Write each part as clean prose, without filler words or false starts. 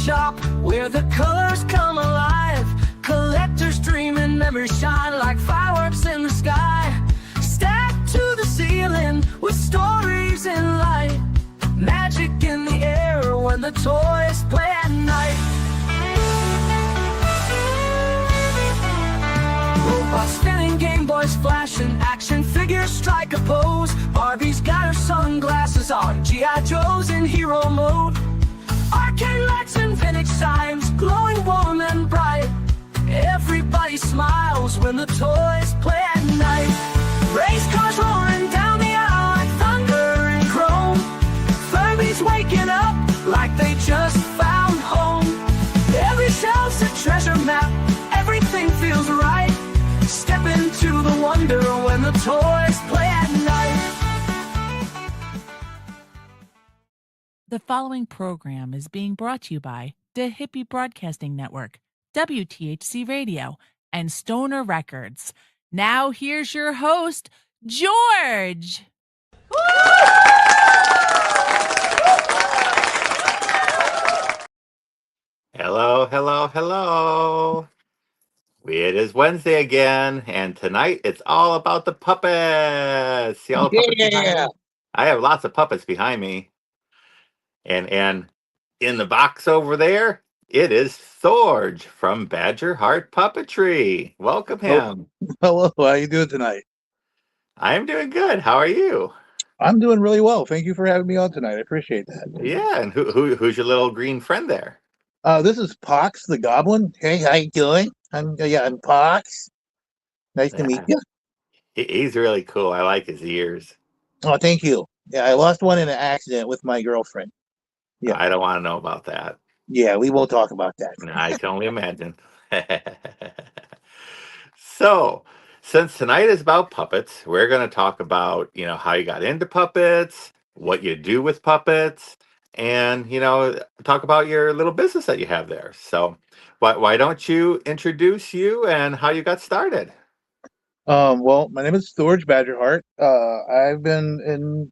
shop where the colors come alive. Collectors dream and memories shine like fireworks in the sky. Stacked to the ceiling with stories in light. Magic in the air when the toys play at night. Robots spinning, Game Boys flashing, action figures strike a pose. Barbie's got her sunglasses on, G.I. Joe's in hero mode. Arcade lights and vintage signs, glowing warm and bright. Everybody smiles when the toys play at night. Race cars roaring down the aisle like thunder and chrome. Furbies waking up like they just found home. Every shelf's a treasure map, everything feels right. Step into the wonder when the toys play at night. The following program is being brought to you by the Hippie Broadcasting Network, WTHC Radio, and Stoner Records. Now here's your host, George. Hello, hello, hello. It is Wednesday again, and tonight it's all about the puppets. See all the puppets behind me? I have lots of puppets behind me. And in the box over there, it is Thorge from Badger Heart Puppetry. Welcome him. Hello, how are you doing tonight? I'm doing good. How are you? I'm doing really well. Thank you for having me on tonight. I appreciate that. Yeah, and who's your little green friend there? This is Pox the Goblin. Hey, how you doing? I'm Pox. Nice to meet you. He's really cool. I like his ears. Oh, thank you. Yeah, I lost one in an accident with my girlfriend. Yeah. I don't want to know about that. Yeah, we won't talk about that. I can only imagine. So, since tonight is about puppets, we're going to talk about, how you got into puppets, what you do with puppets, and, talk about your little business that you have there. So, why don't you introduce you and how you got started? Well, my name is Thorge Badgerheart. I've been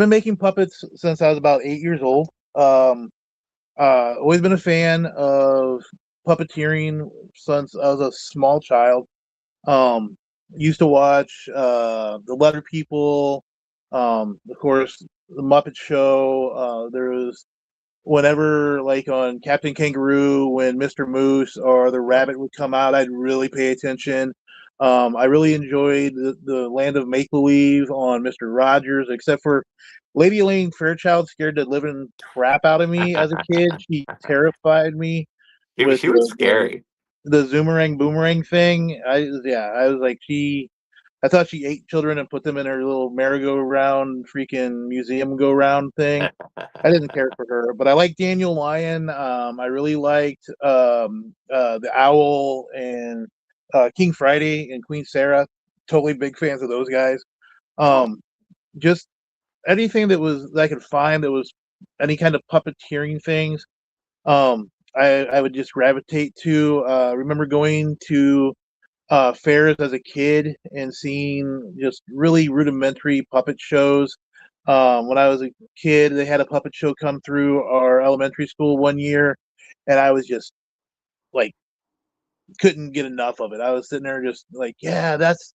making puppets since I was about 8 years old. Always been a fan of puppeteering since I was a small child. Used to watch the Letter People, of course, the Muppet Show. There was whenever, like on Captain Kangaroo, when Mr. Moose or the Rabbit would come out, I'd really pay attention. I really enjoyed the Land of Make Believe on Mr. Rogers, except for Lady Elaine Fairchild scared the living crap out of me as a kid. She terrified me. She was scary. The Zoomerang Boomerang thing. I was like, I thought she ate children and put them in her little merry-go-round freaking museum go-round thing. I didn't care for her, but I liked Daniel Lyon. I really liked the Owl and King Friday and Queen Sarah. Totally big fans of those guys. Just anything that I could find that was any kind of puppeteering things. I would just gravitate to. Remember going to fairs as a kid and seeing just really rudimentary puppet shows. When I was a kid, they had a puppet show come through our elementary school one year, and I was just like, couldn't get enough of it. I was sitting there just like, yeah, that's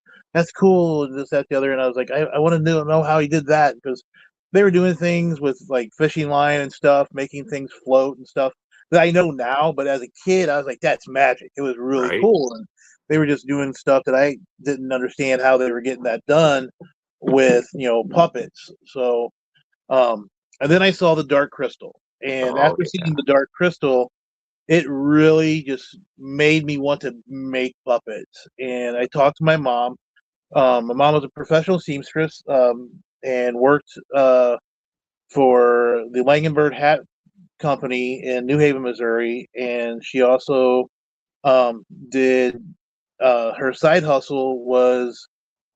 cool, and this, that, the other. And I was like, I want to know how he did that, because they were doing things with like fishing line and stuff, making things float and stuff that I know now. But as a kid, I was like, that's magic. It was really cool. And they were just doing stuff that I didn't understand how they were getting that done with, puppets. So, and then I saw the Dark Crystal, and after seeing the Dark Crystal, it really just made me want to make puppets. And I talked to my mom. My mom was a professional seamstress, and worked for the Langenberg Hat Company in New Haven, Missouri. And she also did her side hustle was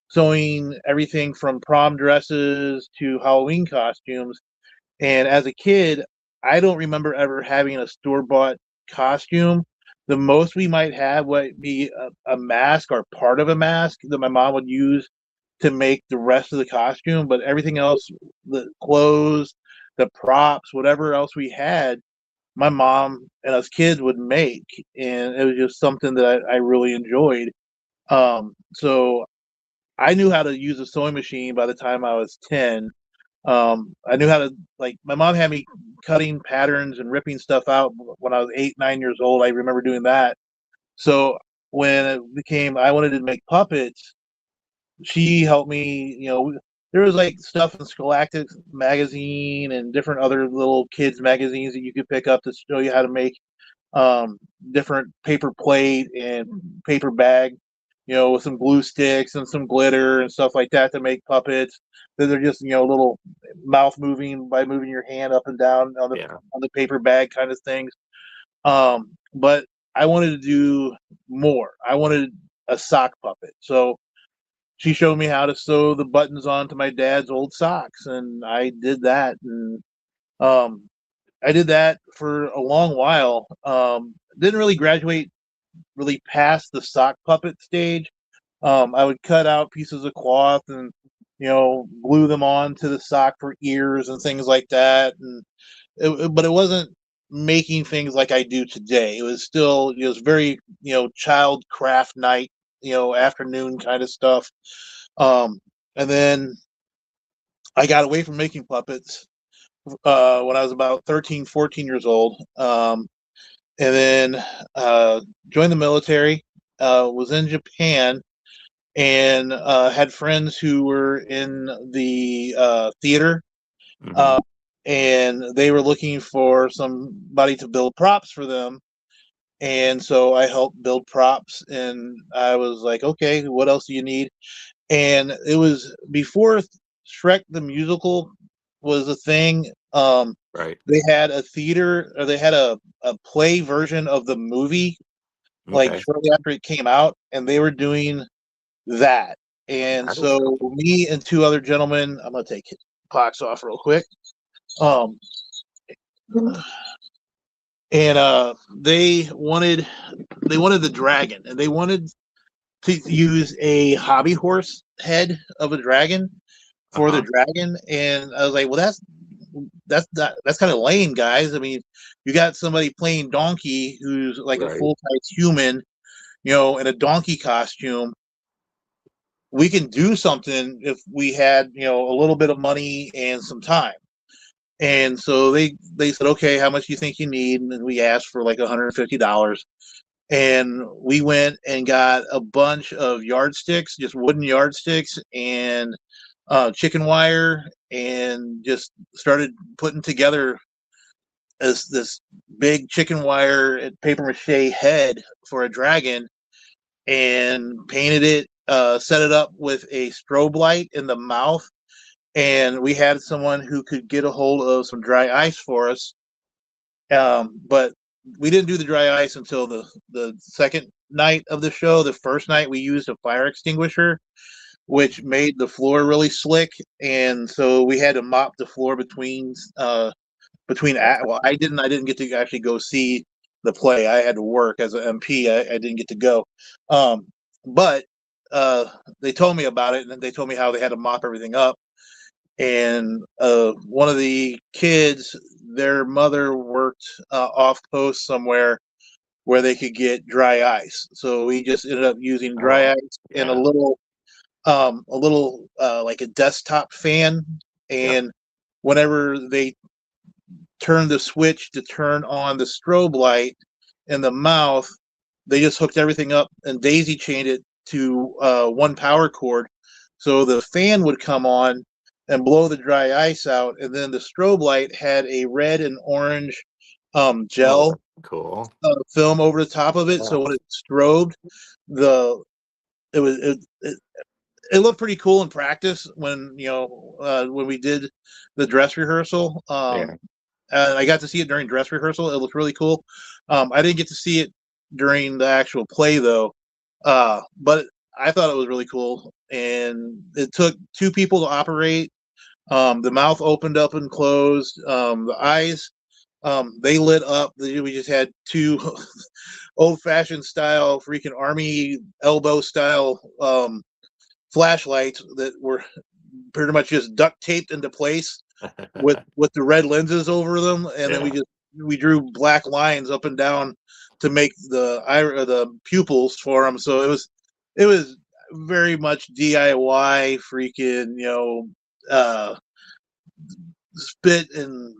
sewing everything from prom dresses to Halloween costumes. And as a kid, I don't remember ever having a store-bought costume. The most we might have would be a mask or part of a mask that my mom would use to make the rest of the costume. But everything else, the clothes, the props, whatever else we had, my mom and us kids would make, and it was just something that I really enjoyed. So I knew how to use a sewing machine by the time I was 10. I knew how to, like, my mom had me cutting patterns and ripping stuff out when I was 8, 9 years old. I remember doing that. So when it became, I wanted to make puppets, she helped me. There was like stuff in Scholastic magazine and different other little kids magazines that you could pick up to show you how to make different paper plate and paper bag, with some glue sticks and some glitter and stuff like that to make puppets. That are just little mouth moving by moving your hand up and down on the Yeah. on the paper bag kind of things. But I wanted to do more. I wanted a sock puppet. So she showed me how to sew the buttons onto my dad's old socks, and I did that. And um, I did that for a long while. Didn't really graduate really past the sock puppet stage. I would cut out pieces of cloth and glue them on to the sock for ears and things like that. And but it wasn't making things like I do today. It was still, it was very child craft night, afternoon kind of stuff. And then I got away from making puppets when I was about 13, 14 years old. And then joined the military, was in Japan, and had friends who were in the theater, Hmm. uh, and they were looking for somebody to build props for them. And so I helped build props, and I was like, okay, what else do you need? And it was before Shrek the Musical was a thing. Right. They had a theater, or they had a play version of the movie, like Okay. shortly after it came out, and they were doing that. And That is so cool. me and two other gentlemen, I'm gonna take his box off real quick. Um, and they wanted the dragon, and they wanted to use a hobby horse head of a dragon for the Uh-huh. dragon. And I was like, well, that's kind of lame, guys. I mean, you got somebody playing donkey who's like a Right. full-size human, in a donkey costume. We can do something if we had, a little bit of money and some time. And so they said, okay, how much do you think you need? And then we asked for like $150. And we went and got a bunch of yardsticks, just wooden yardsticks, and chicken wire, and just started putting together this big chicken wire and paper mache head for a dragon, and painted it, set it up with a strobe light in the mouth. And we had someone who could get a hold of some dry ice for us. But we didn't do the dry ice until the second night of the show. The first night we used a fire extinguisher, which made the floor really slick, and so we had to mop the floor well, I didn't get to actually go see the play. I had to work as an MP. I didn't get to go. But they told me about it, and they told me how they had to mop everything up. And one of the kids, their mother worked off post somewhere where they could get dry ice. So we just ended up using dry Oh, ice and yeah. a little like a desktop fan. Yep. And whenever they turned the switch to turn on the strobe light in the mouth, they just hooked everything up and daisy chained it to one power cord. So the fan would come on and blow the dry ice out, and then the strobe light had a red and orange Oh, gel that's cool. film over the top of it. Yeah. So when it strobed, the it was it looked pretty cool in practice when we did the dress rehearsal. Yeah. I got to see it during dress rehearsal. It looked really cool. I didn't get to see it during the actual play though, but I thought it was really cool. And it took two people to operate. The mouth opened up and closed. The eyes, they lit up. We just had two old-fashioned style, freaking army elbow style flashlights that were pretty much just duct taped into place with the red lenses over them, and then we Yeah. just we drew black lines up and down to make the pupils for them. So it was very much DIY, freaking, spit and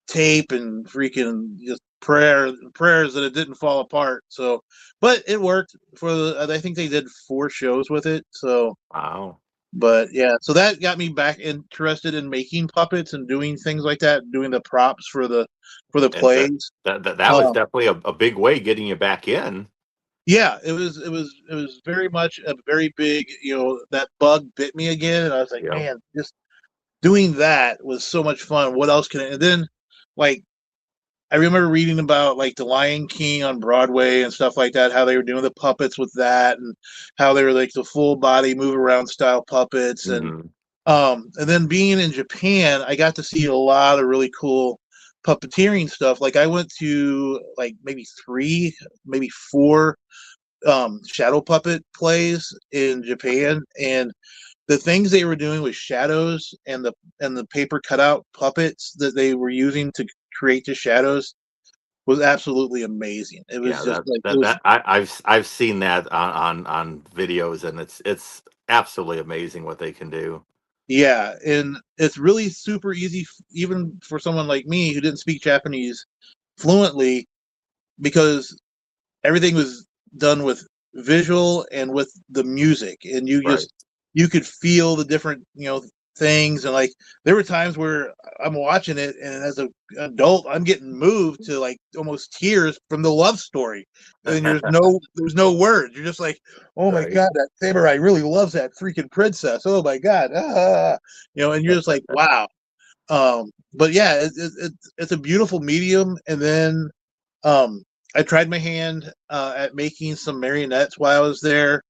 tape and freaking just prayers that it didn't fall apart. So, but it worked for I think they did 4 shows with it. So, Wow. but yeah, so that got me back interested in making puppets and doing things like that, doing the props for the And plays. that was definitely a big way getting you back in. Yeah, it was very much a very big, that bug bit me again, and I was like, Yep. man, just doing that was so much fun. What else can I? And then, like, I remember reading about like the Lion King on Broadway and stuff like that, how they were doing the puppets with that, and how they were like the full body move around style puppets, and then being in Japan, I got to see a lot of really cool puppeteering stuff. Like I went to like maybe 3, maybe 4 shadow puppet plays in Japan, and the things they were doing with shadows and the paper cutout puppets that they were using to create the shadows was absolutely amazing. It was Yeah, just that like it that, was that I've seen that on videos, and it's absolutely amazing what they can do. yeah, and it's really super easy even for someone like me who didn't speak Japanese fluently, because everything was done with visual and with the music, and Right. you could feel the different things. And like there were times where I'm watching it, and as an adult I'm getting moved to like almost tears from the love story, and there's no words. You're just like, oh my Right. god, that samurai really loves that freaking princess. Oh my god, and you're just like, wow. But yeah, it's a beautiful medium. And then I tried my hand at making some marionettes while I was there,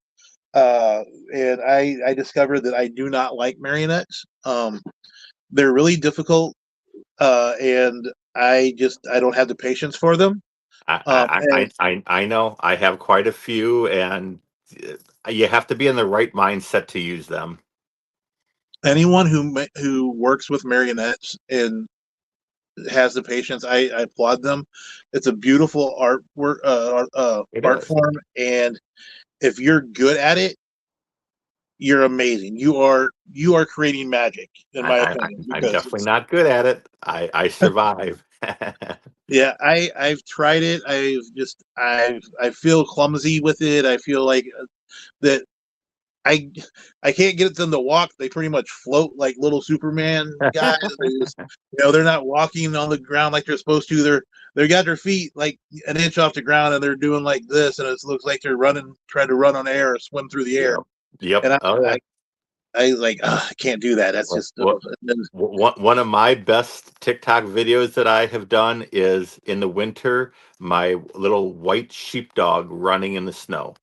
and I discovered that I do not like marionettes. They're really difficult, and I don't have the patience for them. And I know I have quite a few, and you have to be in the right mindset to use them. anyone who works with marionettes and has the patience, I applaud them. It's a beautiful It art is. form, and if you're good at it, you're amazing. You are creating magic, in my opinion, I'm because definitely not good at it. I survive. yeah, I've tried it. I feel clumsy with it. I feel like that I I can't get them to walk. They pretty much float like little Superman guys. They're not walking on the ground like they're supposed to. They got their feet like an inch off the ground, and they're doing like this, and it looks like they're trying to run on air or swim through the air. Yep. Yep. And Oh yeah. I like, I can't do that. That's just What one of my best TikTok videos that I have done is in the winter, my little white sheepdog running in the snow.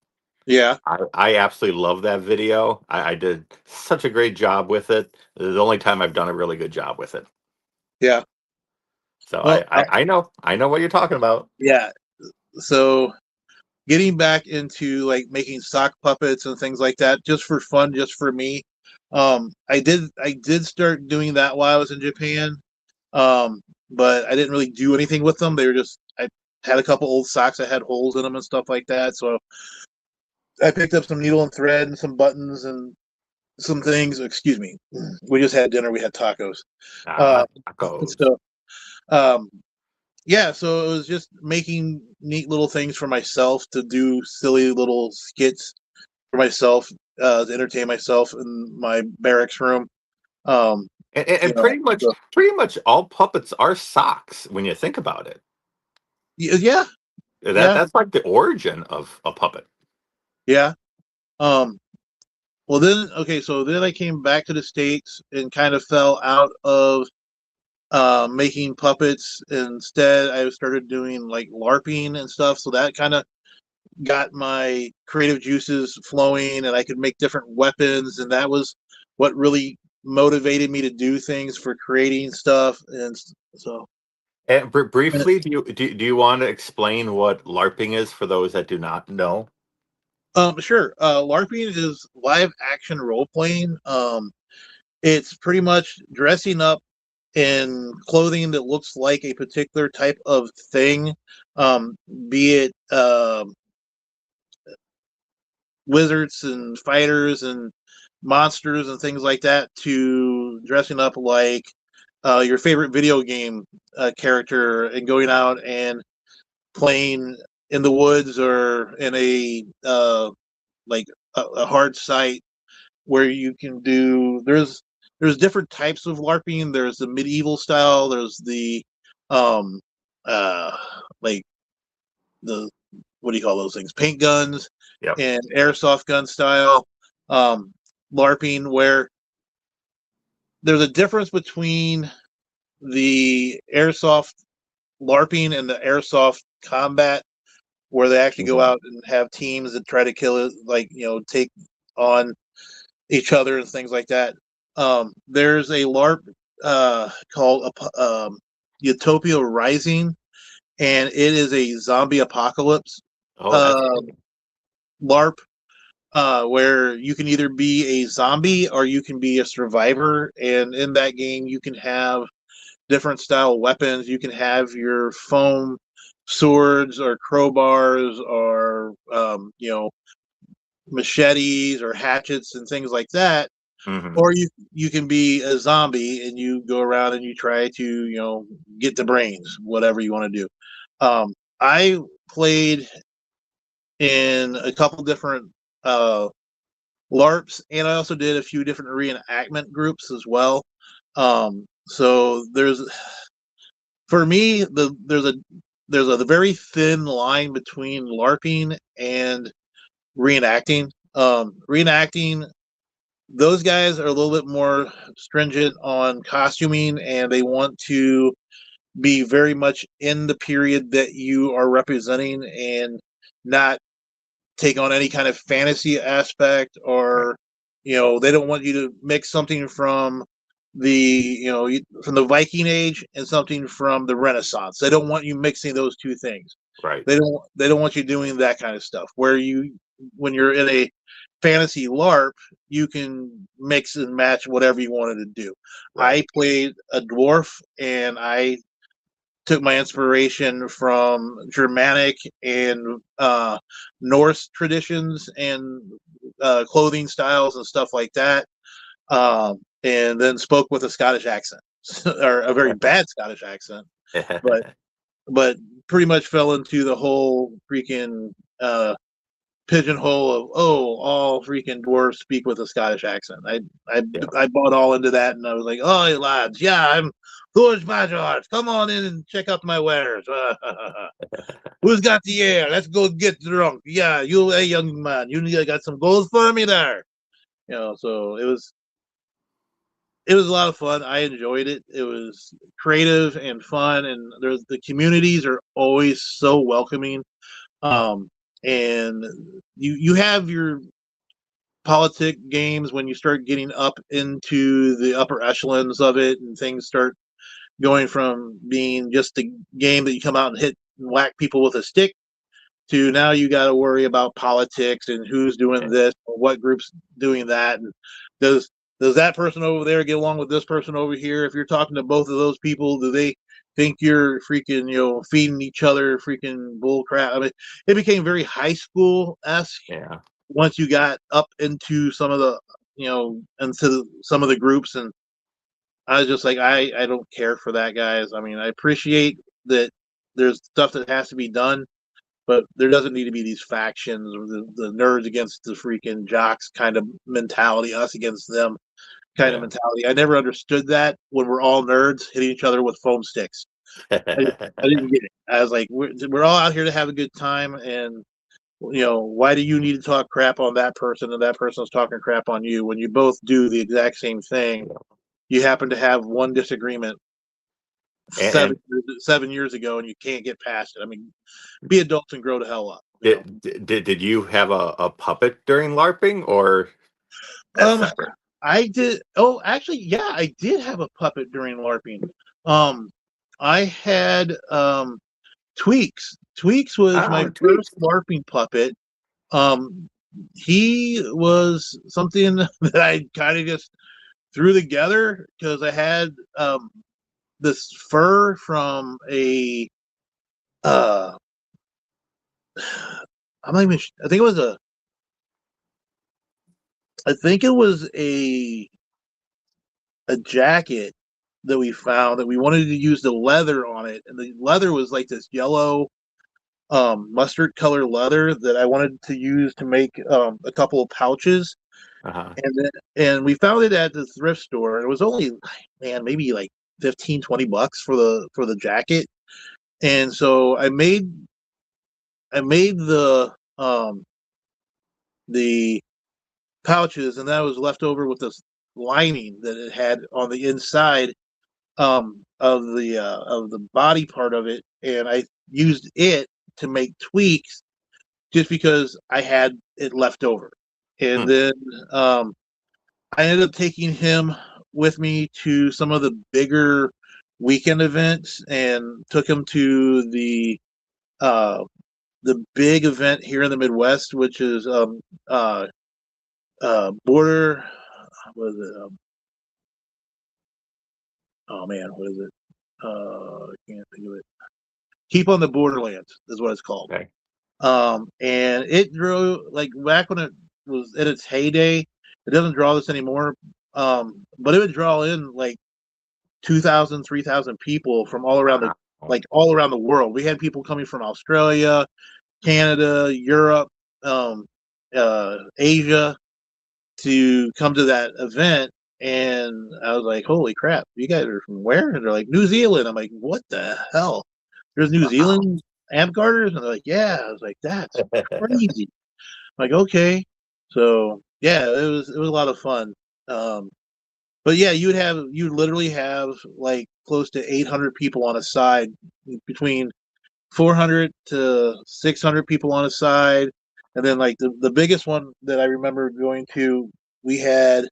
yeah, I absolutely love that video. I did such a great job with it. It's the only time I've done a really good job with it. yeah. So Well, I know what you're talking about. yeah. So getting back into like making sock puppets and things like that, just for fun, just for me. I did start doing that while I was in Japan, but I didn't really do anything with them. They were just I had a couple old socks that had holes in them and stuff like that. So I picked up some needle and thread and some buttons and some things. Excuse me. We just had dinner. We had tacos. Uh, Tacos. so um, yeah, so it was just making neat little things for myself to do, silly little skits for myself, to entertain myself in my barracks room. Um, And so, pretty much all puppets are socks when you think about it. yeah, That yeah, that's like the origin of a puppet. yeah. Um, well, then, okay, so then I came back to the States and kind of fell out of making puppets. Instead, I started doing like LARPing and stuff. So that kind of got my creative juices flowing, and I could make different weapons, and that was what really motivated me to do things for creating stuff. And so And briefly, do you want to explain what LARPing is for those that do not know? sure. LARPing is live action role playing. It's pretty much dressing up in clothing that looks like a particular type of thing, be it wizards and fighters and monsters and things like that, to dressing up like your favorite video game character and going out and playing in the woods or in a like a hard site where you can do. There's different types of LARPing. There's the medieval style. There's the um like the, what do you call those things? Paint guns Yep. and airsoft gun style LARPing, where there's a difference between the airsoft LARPing and the airsoft combat, where they actually go out and have teams that try to kill it, like, take on each other and things like that. There's a LARP called Utopia Rising, and it is a zombie apocalypse LARP, where you can either be a zombie or you can be a survivor. And in that game, you can have different style weapons. You can have your foam swords or crowbars or machetes or hatchets and things like that. Or you can be a zombie and you go around and you try to get the brains, whatever you want to do. I played in a couple different LARPs, and I also did a few different reenactment groups as well. So for me, there's a very thin line between LARPing and reenacting. Reenacting, those guys are a little bit more stringent on costuming, and they want to be very much in the period that you are representing and not take on any kind of fantasy aspect, or they don't want you to mix something from the Viking Age and something from the Renaissance. They don't want you mixing those two things. Right. They don't want you doing that kind of stuff. When you're in a fantasy LARP, you can mix and match whatever you wanted to do. Right. I played a dwarf, and I took my inspiration from Germanic and Norse traditions and clothing styles and stuff like that, and then spoke with a Scottish accent, or a very bad Scottish accent, but pretty much fell into the whole freaking pigeonhole of, all freaking dwarves speak with a Scottish accent. I bought all into that, and I was like, oh, lads, yeah, I'm Thorge Major. Come on in and check out my wares. Who's got the air? Let's go get drunk. Yeah, you, a young man, you got some gold for me there. So it was a lot of fun. I enjoyed it. It was creative and fun, and the communities are always so welcoming. And you have your politic games when you start getting up into the upper echelons of it, and things start going from being just a game that you come out and hit and whack people with a stick, to now you got to worry about politics and who's doing this or what group's doing that, and does that person over there get along with this person over here? If you're talking to both of those people, do they think you're freaking feeding each other freaking bull crap? I mean, it became very high school-esque once you got up into some of the some of the groups, and I was just like, I don't care for that, guys. I mean, I appreciate that there's stuff that has to be done, but there doesn't need to be these factions or the nerds against the freaking jocks kind of mentality, us against them kind of mentality. I never understood that when we're all nerds hitting each other with foam sticks. I didn't get it. I was like, we're all out here to have a good time, and why do you need to talk crap on that person and that person's talking crap on you when you both do the exact same thing? You happen to have one disagreement 7 years ago, and you can't get past it. I mean, be adults and grow the hell up. Did you have a puppet during LARPing, or that's separate? I did. Oh, actually, yeah, I did have a puppet during LARPing. I had Tweaks. Tweaks was my first LARPing puppet. He was something that I kind of just threw together because I had this fur from a I'm not even. I think it was a. I think it was a jacket that we found that we wanted to use the leather on it, and the leather was like this yellow, mustard color leather that I wanted to use to make a couple of pouches, Uh-huh. and we found it at the thrift store. It was only, man, maybe like 15, $20 for the jacket, and so I made the pouches, and that was left over with this lining that it had on the inside of the body part of it, and I used it to make tweaks just because I had it left over. And then um, I ended up taking him with me to some of the bigger weekend events, and took him to the big event here in the Midwest, which is border. What is it? Oh man, what is it? I can't think of it. Keep on the Borderlands is what it's called. Okay. And it drew, like, back when it was in its heyday. It doesn't draw this anymore. But it would draw in like 2,000, 3,000 people from all around Wow. all around the world. We had people coming from Australia, Canada, Europe, Asia, to come to that event. And I was like, holy crap, you guys are from where? And they're like, New Zealand. I'm like, what the hell? There's New Wow. Zealand amp garters? And they're like, yeah. I was like, that's crazy. I'm like, okay. So yeah, it was a lot of fun. But yeah, you'd literally have like close to 800 people on a side, between 400 to 600 people on a side. And then like the biggest one that I remember going to, we had,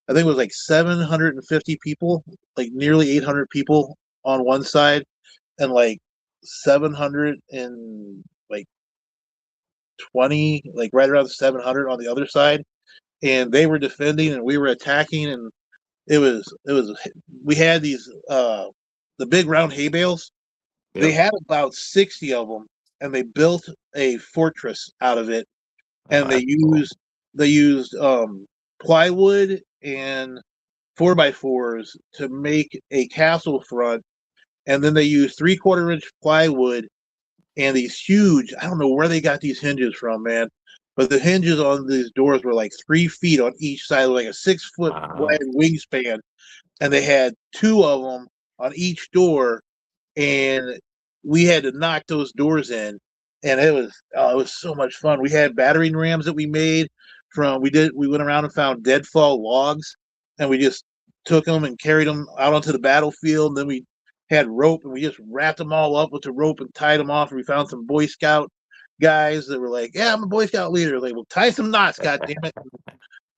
I think it was like 750 people, like nearly 800 people on one side, and like 700 and like 20, like right around 700 on the other side. And they were defending and we were attacking, and it was we had these the big round hay bales. They Yep. had about 60 of them, and they built a fortress out of it. And That's cool. they used plywood and 4x4s to make a castle front, and then they used 3/4 inch plywood and these huge, I don't know where they got these hinges from, man, but the hinges on these doors were like 3 feet on each side, like a 6 foot Wow. wide wingspan, and they had two of them on each door, and we had to knock those doors in, and it was so much fun. We had battering rams that we made from we went around and found deadfall logs, and we just took them and carried them out onto the battlefield. And then we had rope, and we just wrapped them all up with the rope and tied them off. And we found some Boy Scout guys that were like, "Yeah, I'm a Boy Scout leader." Like, well, tie some knots, god damn it!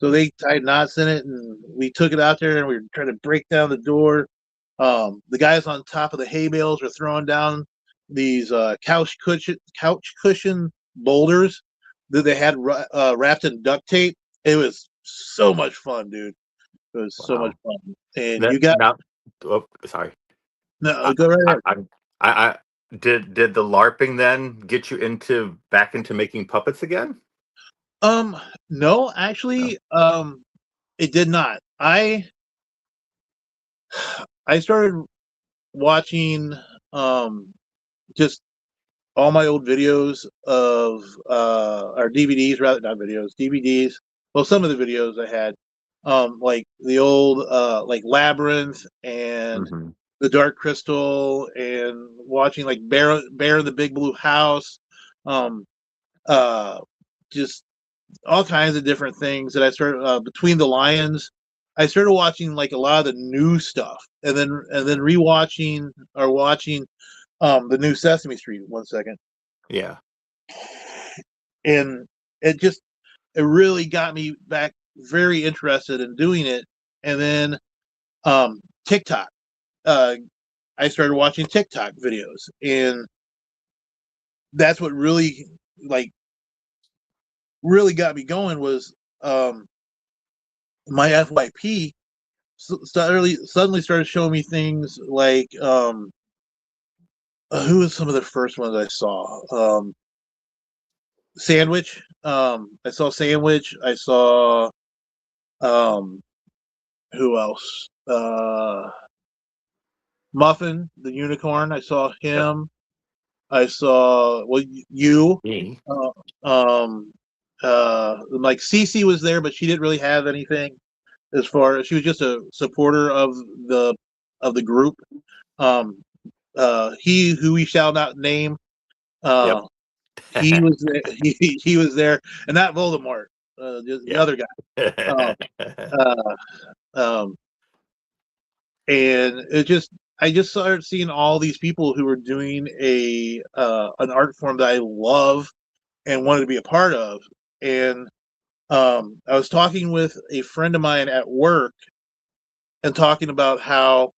So they tied knots in it, and we took it out there, and we were trying to break down the door. The guys on top of the hay bales were throwing down these couch cushion boulders that they had wrapped in duct tape. It was so much fun, dude. It was so much Wow. fun. And That, you got now, oh, sorry. no, I, go right I, ahead. I did the LARPing then get you back into making puppets again? No, No. actually, it did not. I started watching just all my old videos of or DVDs, rather, not videos, DVDs. Well, some of the videos I had, like the old like Labyrinth and Hmm. the Dark Crystal, and watching like Bear in the Big Blue House, um, uh, just all kinds of different things that I started between the Lions. I started watching like a lot of the new stuff, and then rewatching or watching the new Sesame Street. One second. Yeah. And it really got me back very interested in doing it. And then TikTok, uh, I started watching TikTok videos, and that's what really, like, really got me going was my FYP suddenly started showing me things like who was some of the first ones I saw? Sandwich. I saw Sandwich. I saw um, who else? Muffin, the unicorn. I saw Yep. him. I saw you. Me. Uh, um, like Cece was there, but she didn't really have anything as far as she was just a supporter the of the group. Um, he who we shall not name. Yep. Uh, he was there, he was there, and not Voldemort, just the Yeah. other guy. Um, uh, um, and I just started seeing all these people who were doing an art form that I love and wanted to be a part of. And I was talking with a friend of mine at work and talking about how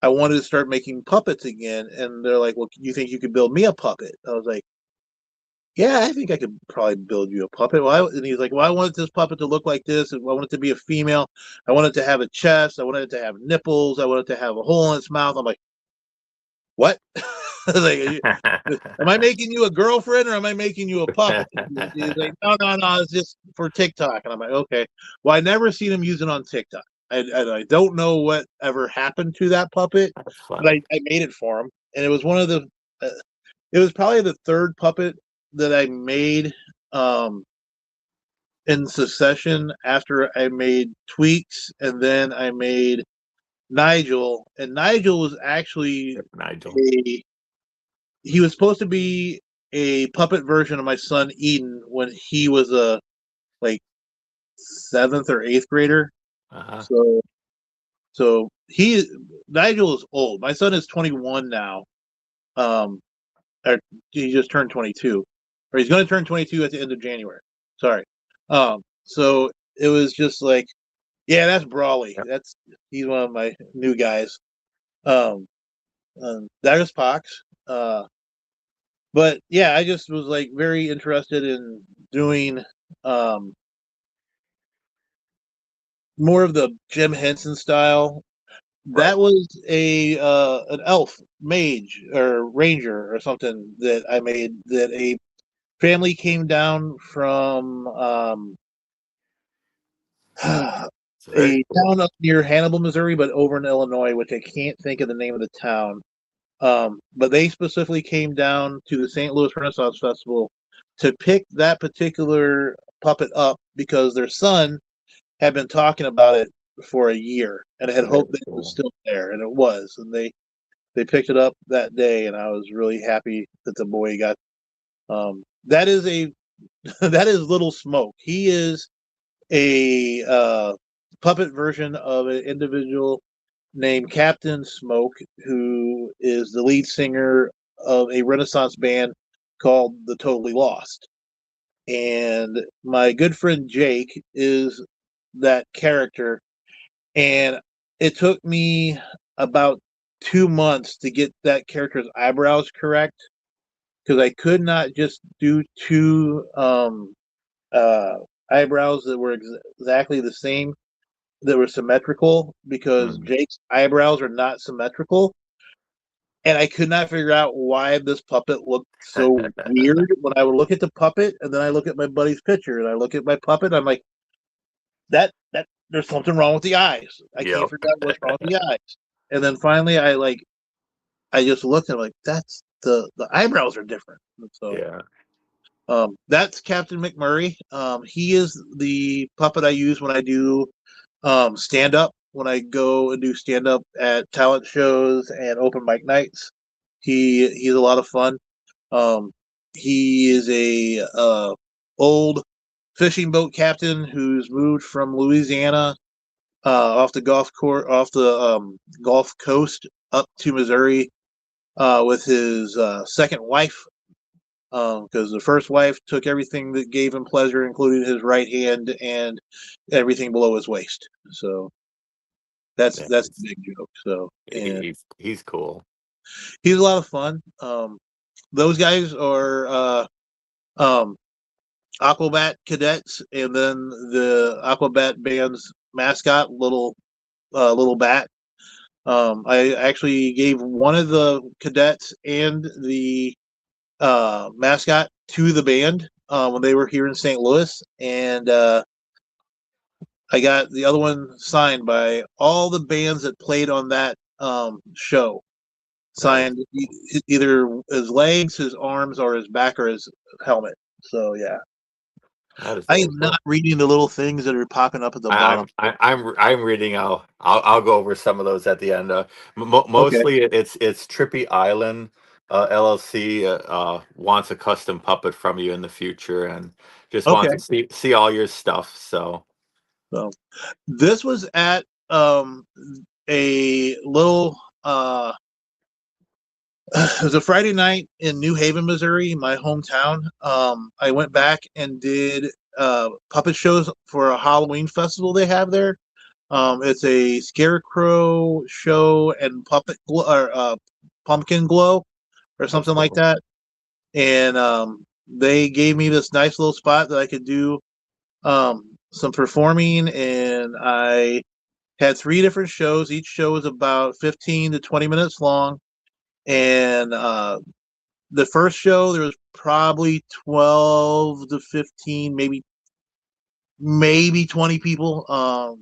I wanted to start making puppets again. And they're like, "Well, you think you could build me a puppet?" I was like, "Yeah, I think I could probably build you a puppet." And he's like, "Well, I wanted this puppet to look like this, and I want it to be a female. I want it to have a chest. I wanted it to have nipples. I wanted it to have a hole in its mouth." I'm like, "What?" Like, am I making you a girlfriend or am I making you a puppet? He's like, no, it's just for TikTok. And I'm like, okay. Well, I never seen him use it on TikTok. I don't know what ever happened to that puppet, That's but funny. I made it for him, and it was it was probably the third puppet that I made in succession after I made Tweaks, and then I made Nigel, and Nigel was actually Yep, Nigel. a he was supposed to be a puppet version of my son Eden when he was a like seventh or eighth grader. Uh-huh. So so he Nigel is old. My son is 21 now. Um, or he just turned 22, or he's going to turn 22 at the end of January. Sorry. So it was just like, yeah, that's Brawley. Yep. He's one of my new guys. Um, that is Pox. But yeah, I just was like very interested in doing um, more of the Jim Henson style. Right. That was a an elf mage or ranger or something that I made. That a family came down from It's very a cool. town up near Hannibal, Missouri, but over in Illinois, which I can't think of the name of the town. But they specifically came down to the St. Louis Renaissance Festival to pick that particular puppet up because their son had been talking about it for a year and had Very hoped that it was cool. still there, and it was. And they picked it up that day, and I was really happy that the boy got. That is a that is Little Smoke. He is a puppet version of an individual named Captain Smoke, who is the lead singer of a Renaissance band called The Totally Lost. And my good friend Jake is that character. And it took me about 2 months to get that character's eyebrows correct because I could not just do two uh, eyebrows that were exactly the same, that were symmetrical, because Mm. Jake's eyebrows are not symmetrical. And I could not figure out why this puppet looked so weird when I would look at the puppet and then I look at my buddy's picture and I look at my puppet. I'm like, that there's something wrong with the eyes. I can't Yep. figure out what's wrong with the eyes. And then finally, I just looked and I'm like, that's the eyebrows are different. And so Yeah. that's Captain McMurray. He is the puppet I use when I do stand up. When I go and do stand up at talent shows and open mic nights, he's a lot of fun. Um, he is a old fishing boat captain who's moved from Louisiana off the Gulf Coast up to Missouri with his second wife, because the first wife took everything that gave him pleasure, including his right hand and everything below his waist. So Yeah, that's the big joke. So and he's cool. he's a lot of fun. Those guys are um, Aquabat cadets, and then the Aquabat band's mascot, little little bat. I actually gave one of the cadets and the mascot to the band when they were here in St. Louis, and I got the other one signed by all the bands that played on that show. Signed either his legs, his arms, or his back, or his helmet. So yeah, I am not reading the little things that are popping up at the bottom. I'm reading. I'll go over some of those at the end. Mostly it's Trippy Island LLC wants a custom puppet from you in the future and just wants to see all your stuff. So this was at a little. It was a Friday night in New Haven, Missouri, my hometown. I went back and did puppet shows for a Halloween festival they have there. It's a scarecrow show and pumpkin glow or something like that. And they gave me this nice little spot that I could do some performing, and I had 3 different shows. Each show was about 15 to 20 minutes long. And the first show, there was probably 12 to 15, maybe 20 people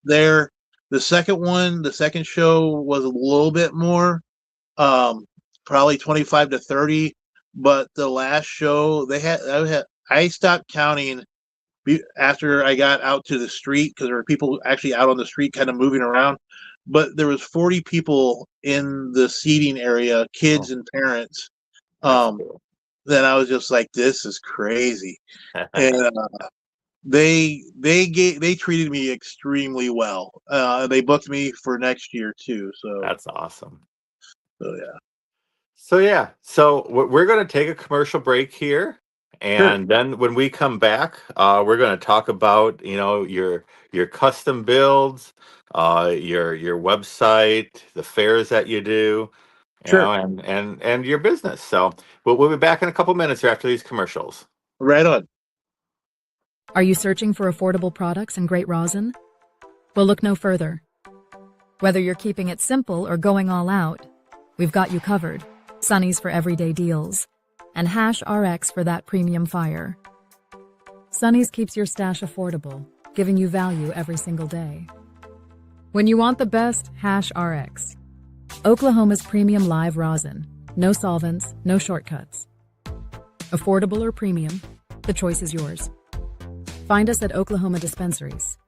there. The second show was a little bit more, probably 25 to 30. But the last show, I stopped counting after I got out to the street, because there were people actually out on the street kind of moving around. But there was 40 people in the seating area, kids and parents. Then I was just like, this is crazy. And they treated me extremely well. They booked me for next year too. So that's awesome. So yeah. So we're going to take a commercial break here. And then when we come back, we're going to talk about, your custom builds, your website, the fairs that you do, and your business. So we'll be back in a couple minutes after these commercials. Right on. Are you searching for affordable products and great rosin? Well, look no further. Whether you're keeping it simple or going all out, we've got you covered. Sunny's for everyday deals, and Hash RX for that premium fire. Sunny's keeps your stash affordable, giving you value every single day. When you want the best, Hash RX. Oklahoma's premium live rosin. No solvents, no shortcuts. Affordable or premium, the choice is yours. Find us at Oklahoma dispensaries.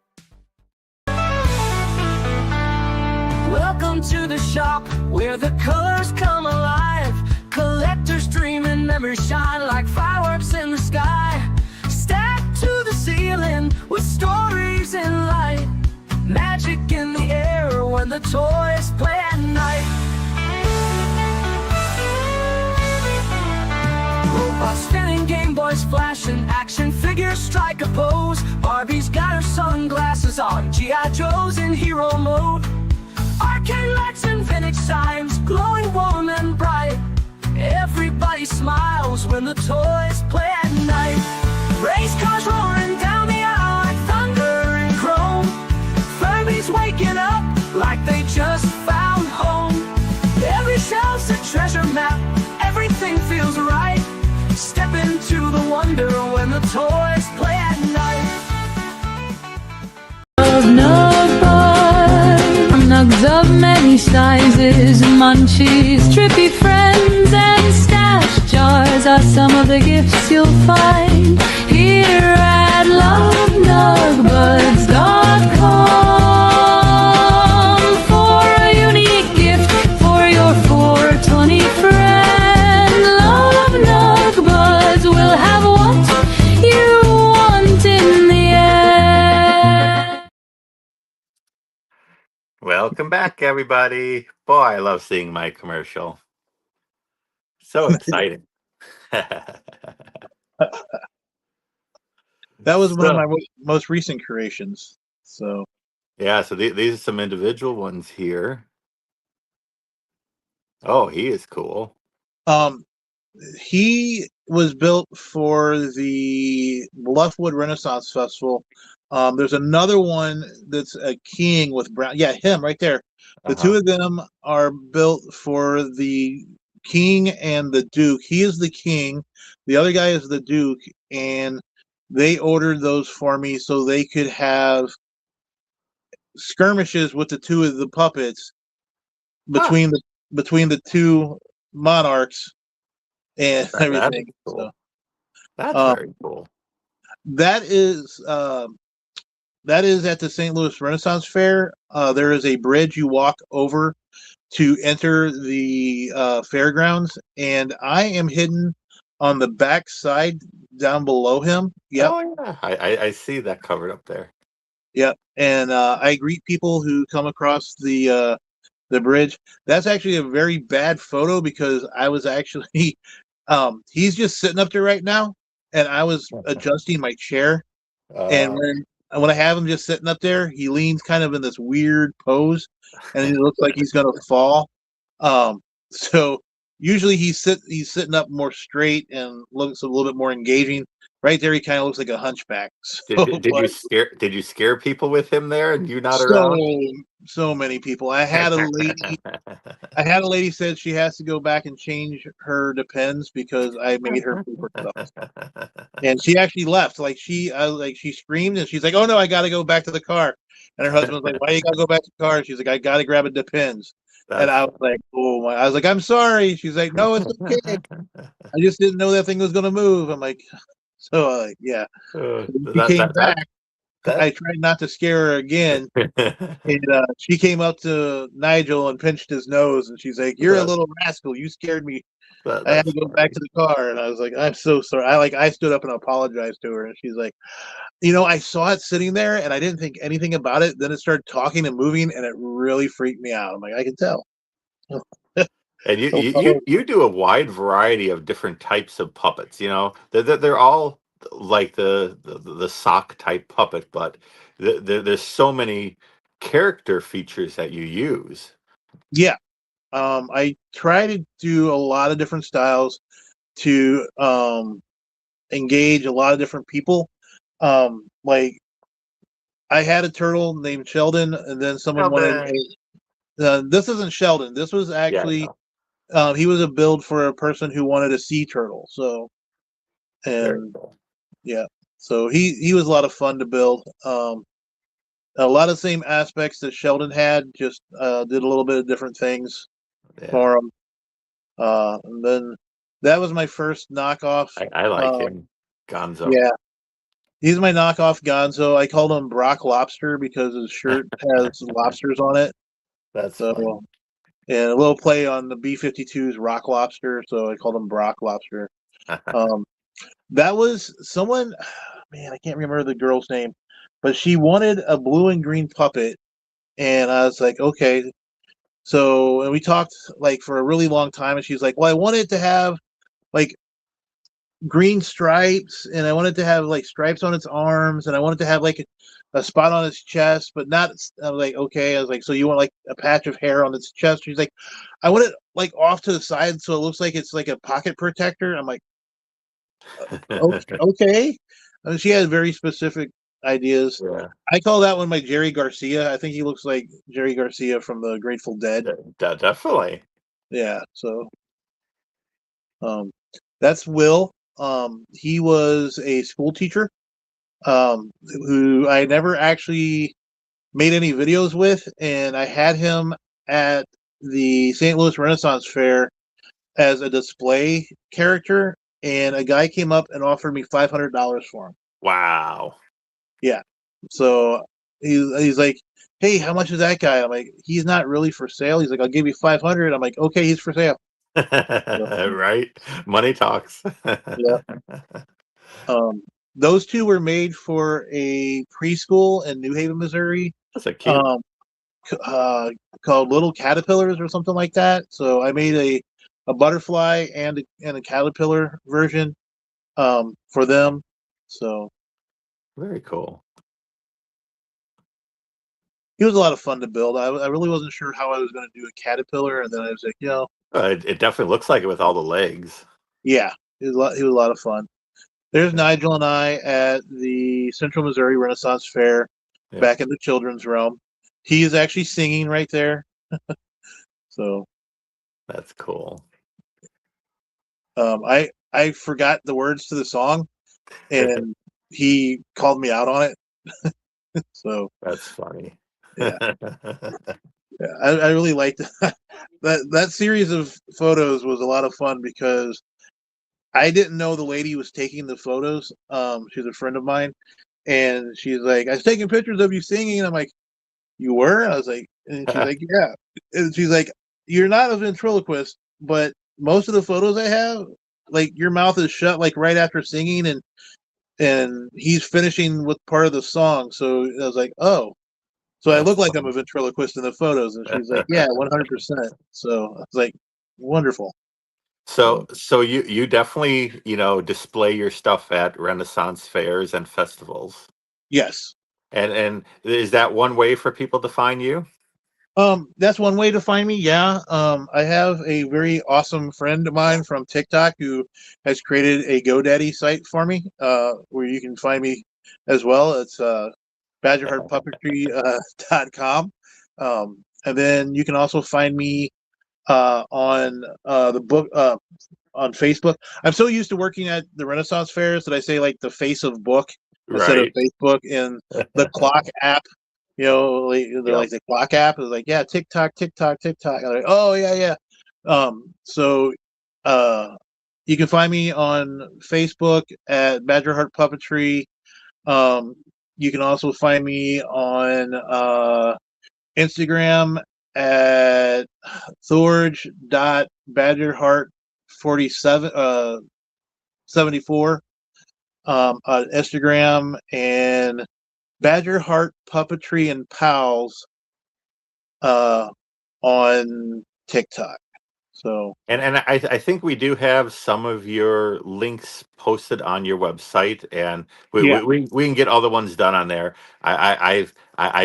Welcome to the shop where the colors come alive. Collectors dream and memories shine like fireworks in the sky. Stacked to the ceiling with stories in light. Magic in the air when the toys play at night. Robots spinning, Game Boys flashing, action figures strike a pose. Barbie's got her sunglasses on, G.I. Joe's in hero mode. Arcade lights and vintage signs, glowing warm and bright. Everybody smiles when the toys play at night. Race cars roaring down the aisle like thunder and chrome. Furbies waking up like they just found home. Every shelf's a treasure map, everything feels right. Step into the wonder when the toys play at night. Nugs of many sizes, munchies, trippy friends, and stash jars are some of the gifts you'll find here at LoveNugBuds.com for a unique gift for your 420 friend. Love Nug Buds will have what you want in the end. Welcome back, everybody. Boy, I love seeing my commercial. So exciting. That was one of my most recent creations. So yeah, so these are some individual ones here. Oh, he is cool. He was built for the Bluffwood Renaissance Festival. There's another one that's a king with brown. Yeah, him right there. The two of them are built for the king and the duke. He is the king. The other guy is the duke, and they ordered those for me so they could have skirmishes with the two of the puppets between the two monarchs and That is everything. cool. So That's very cool. that is at the St. Louis Renaissance Fair. There is a bridge you walk over to enter the fairgrounds, and I am hidden on the back side down below him. Yep. Oh yeah, I see that covered up there. Yep. And I greet people who come across the bridge. That's actually a very bad photo because I was actually he's just sitting up there right now, and I was adjusting my chair. And when I have him just sitting up there, he leans kind of in this weird pose, and he looks like he's gonna fall. So usually he's sitting up more straight and looks a little bit more engaging. Right there, he kind of looks like a hunchback. So, Did you scare people with him there and you not so around? so many people. I had a lady said she has to go back and change her Depends because I made her poop herself. And she actually left. She screamed and she's like, "Oh no, I got to go back to the car." And her husband's like, "Why you got to go back to the car?" And she's like, "I got to grab a Depends." And I was like, "Oh my!" I was like, "I'm sorry." She's like, "No, it's okay. I just didn't know that thing was gonna move." I'm like, so yeah. She came back. I tried not to scare her again. And she came up to Nigel and pinched his nose, and she's like, "You're a little rascal. You scared me. I had to go back to the car." And I was like, "I'm so sorry." I stood up and apologized to her, and she's like, I saw it sitting there, and I didn't think anything about it. Then it started talking and moving, and it really freaked me out. I'm like, I can tell. And you do a wide variety of different types of puppets. They're all like the sock type puppet, but there's so many character features that you use. Yeah. I try to do a lot of different styles to engage a lot of different people. Like I had a turtle named Sheldon, and then someone wanted this isn't Sheldon. This was actually he was a build for a person who wanted a sea turtle. So and Cool. yeah, so he was a lot of fun to build. A lot of same aspects that Sheldon had, just did a little bit of different things for him. And then that was my first knockoff. I like him, Gonzo. Yeah, he's my knockoff Gonzo. I called him Brock Lobster because his shirt has lobsters on it. That's So, funny. and a little play on the B-52's Rock Lobster, so I called him Brock Lobster. That was someone, man, I can't remember the girl's name, but she wanted a blue and green puppet, and I was like, okay. So, and we talked like for a really long time, and she's like, well, I wanted to have like green stripes, and I wanted to have like stripes on its arms, and I wanted to have like a spot on its chest, but not. I was like, okay. I was like, so you want like a patch of hair on its chest? She's like, I want it like off to the side so it looks like it's like a pocket protector. I'm like, okay. I mean, she had very specific ideas. Yeah. I call that one my Jerry Garcia. I think he looks like Jerry Garcia from the Grateful Dead. Definitely. Yeah. So, that's Will. He was a school teacher, who I never actually made any videos with, and I had him at the St. Louis Renaissance Fair as a display character, and a guy came up and offered me $500 for him. Wow. Yeah. So he's like, "Hey, how much is that guy?" I'm like, "He's not really for sale." He's like, "I'll give you 500." I'm like, "Okay, he's for sale." Right? Money talks. Yeah. Those two were made for a preschool in New Haven, Missouri, That's a cute. Called Little Caterpillars or something like that. So I made a butterfly and a caterpillar version for them. So Very cool. it was a lot of fun to build. I really wasn't sure how I was going to do a caterpillar, and then I was like, It definitely looks like it with all the legs. yeah, He was a lot of fun. There's Nigel and I at the Central Missouri Renaissance Fair, Yeah. back in the children's realm. He is actually singing right there. So That's cool. I forgot the words to the song, and he called me out on it. So That's funny. yeah, yeah, I really liked that series of photos was a lot of fun because I didn't know the lady was taking the photos. She's a friend of mine, and she's like, "I was taking pictures of you singing." And I'm like, "You were?" I was like, and she's like, "Yeah." And she's like, "You're not a ventriloquist, but most of the photos I have, like your mouth is shut, like right after singing, and he's finishing with part of the song." So I was like, "Oh." So I That's look like I'm a funny. ventriloquist in the photos, and she's like, "Yeah, 100%." So I was like, "Wonderful." So So you definitely, display your stuff at Renaissance fairs and festivals. yes, And is that one way for people to find you? that's one way to find me. Yeah. I have a very awesome friend of mine from TikTok who has created a GoDaddy site for me, where you can find me as well. It's badgerheartpuppetry.com. And then you can also find me on the book on Facebook. I'm so used to working at the Renaissance fairs that I say like the face of book instead of Right. Facebook. In the clock app, they're Yep. like the clock app is like, yeah, TikTok, TikTok, TikTok. I'm like, oh yeah, yeah. So you can find me on Facebook at Badger Heart Puppetry. Um, you can also find me on Instagram at Thorge.badgerheart 74 on Instagram, and Badger Heart Puppetry and Pals uh, on TikTok. So And I think we do have some of your links posted on your website, and we yeah, we, we, we can get all the ones done on there. I've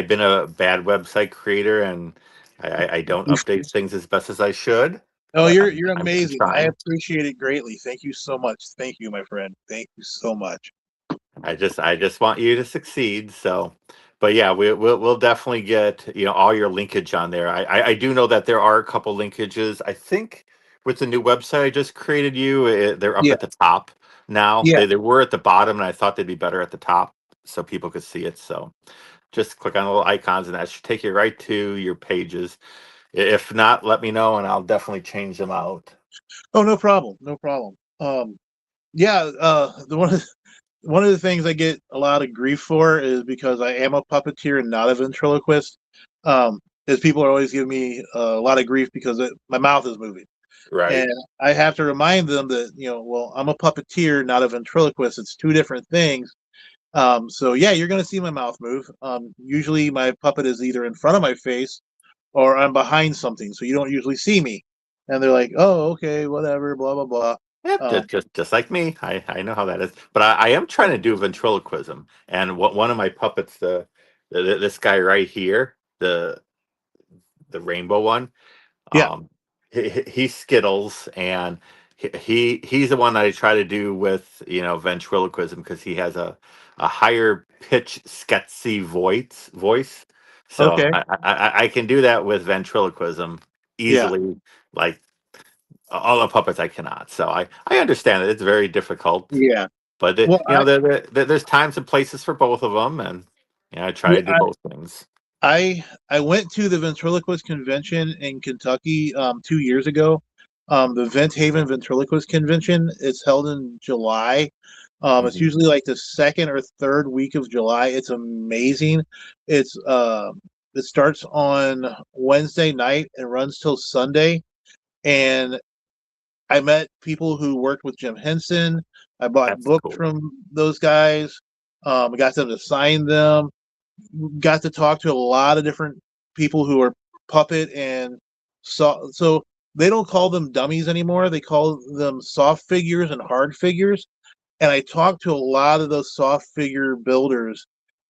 been a bad website creator, and I don't update things as best as I should, oh, but you're I'm amazing. I trying. appreciate it greatly. Thank you so much. Thank you, my friend. Thank you so much. I just want you to succeed. So, but yeah, we'll definitely get all your linkage on there. I do know that there are a couple linkages. I think with the new website I just created they're up Yeah, at the top now. yeah. They were at the bottom, and I thought they'd be better at the top so people could see it. So just click on the little icons, and that should take you right to your pages. If not, let me know, and I'll definitely change them out. Oh, no problem. No problem. Yeah. One of the things I get a lot of grief for is because I am a puppeteer and not a ventriloquist. Is people are always giving me a lot of grief because my mouth is moving, Right. and I have to remind them that well, I'm a puppeteer, not a ventriloquist. It's two different things. So yeah, you're going to see my mouth move. Usually, my puppet is either in front of my face or I'm behind something, so you don't usually see me. And they're like, "Oh, okay, whatever, blah blah blah." Yep, Um, just like me. I know how that is. But I am trying to do ventriloquism, and what one of my puppets, this guy right here, the rainbow one, yeah. um, he skittles, and he's the one that I try to do with ventriloquism because he has a higher pitch sketsy voice. So Okay. I can do that with ventriloquism Yeah. easily. Like all the puppets I cannot. So I understand that it's very difficult, Yeah. but Well, there's times and places for both of them, and I try yeah, to do both things. I went to the ventriloquist convention in Kentucky 2 years ago. The Vent Haven Ventriloquist Convention. It's held in July. It's Mhm. usually like the second or third week of July. It's amazing. It starts on Wednesday night and runs till Sunday. And I met people who worked with Jim Henson. I bought That's books cool. from those guys. I got them to sign them. Got to talk to a lot of different people who are puppet and so they don't call them dummies anymore. They call them soft figures and hard figures. And I talked to a lot of those soft figure builders,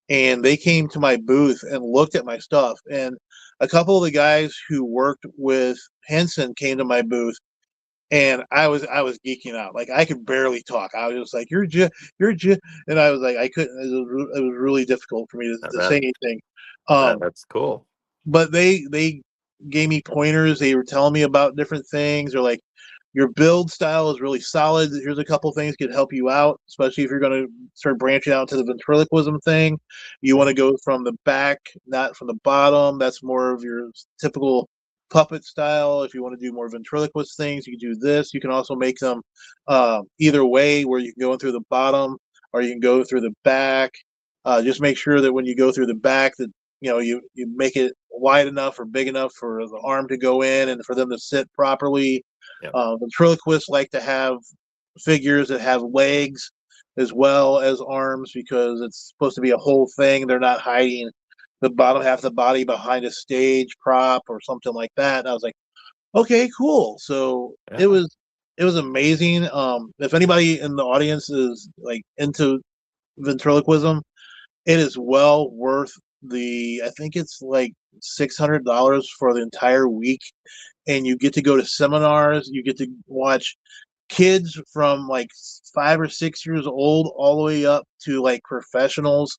and they came to my booth and looked at my stuff. And a couple of the guys who worked with Henson came to my booth, and I was geeking out. Like I could barely talk. I was just like, and I was like, I couldn't. It was really difficult for me to say anything. That's cool. But they gave me pointers. They were telling me about different things, or like your build style is really solid. Here's a couple things could help you out, especially if you're going to start branching out to the ventriloquism thing. You want to go from the back, not from the bottom. That's more of your typical puppet style. If you want to do more ventriloquist things, you can do this. You can also make them either way, where you can go in through the bottom or you can go through the back. Just make sure that when you go through the back, that you make it wide enough or big enough for the arm to go in and for them to sit properly. Yep. Ventriloquists like to have figures that have legs as well as arms, because it's supposed to be a whole thing. They're not hiding the bottom half of the body behind a stage prop or something like that. And I was like, okay, cool. So Yeah. it was amazing. If anybody in the audience is like into ventriloquism, it is well worth I think it's like $600 for the entire week, and you get to go to seminars. You get to watch kids from like 5 or 6 years old all the way up to like professionals.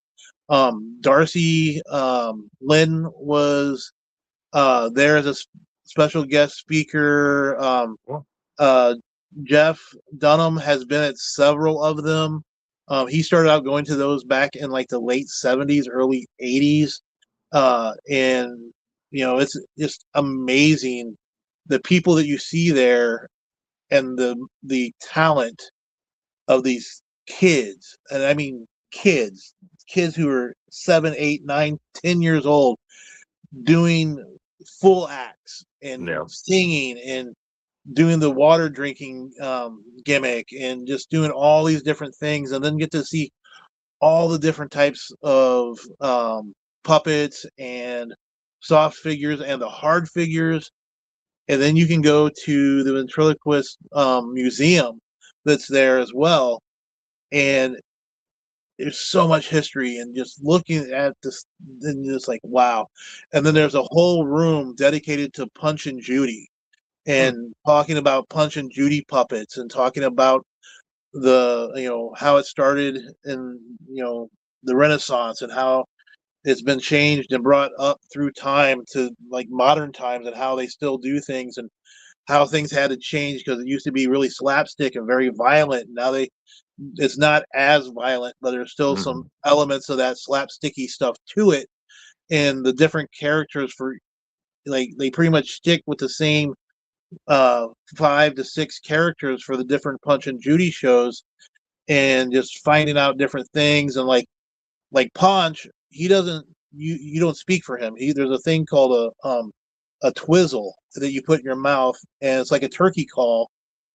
Darcy Lynn was there as a special guest speaker. Jeff Dunham has been at several of them. He started out going to those back in like the late 70s, early 80s. And it's just amazing the people that you see there and the talent of these kids. And I mean kids who are 7, 8, 9, 10 years old, doing full acts and singing and doing the water drinking gimmick and just doing all these different things, and then get to see all the different types of puppets and soft figures and the hard figures. And then you can go to the ventriloquist museum that's there as well, and there's so much history, and just looking at this and just like wow. And then there's a whole room dedicated to Punch and Judy, and talking about Punch and Judy puppets, and talking about the how it started in the Renaissance, and how it's been changed and brought up through time to like modern times, and how they still do things, and how things had to change because it used to be really slapstick and very violent. And now it's not as violent, but there's still some elements of that slapsticky stuff to it. And the different characters, for like, they pretty much stick with the same 5 to 6 characters for the different Punch and Judy shows, and just finding out different things. And like Punch, he doesn't, you don't speak for him. There's a thing called a twizzle that you put in your mouth, and it's like a turkey call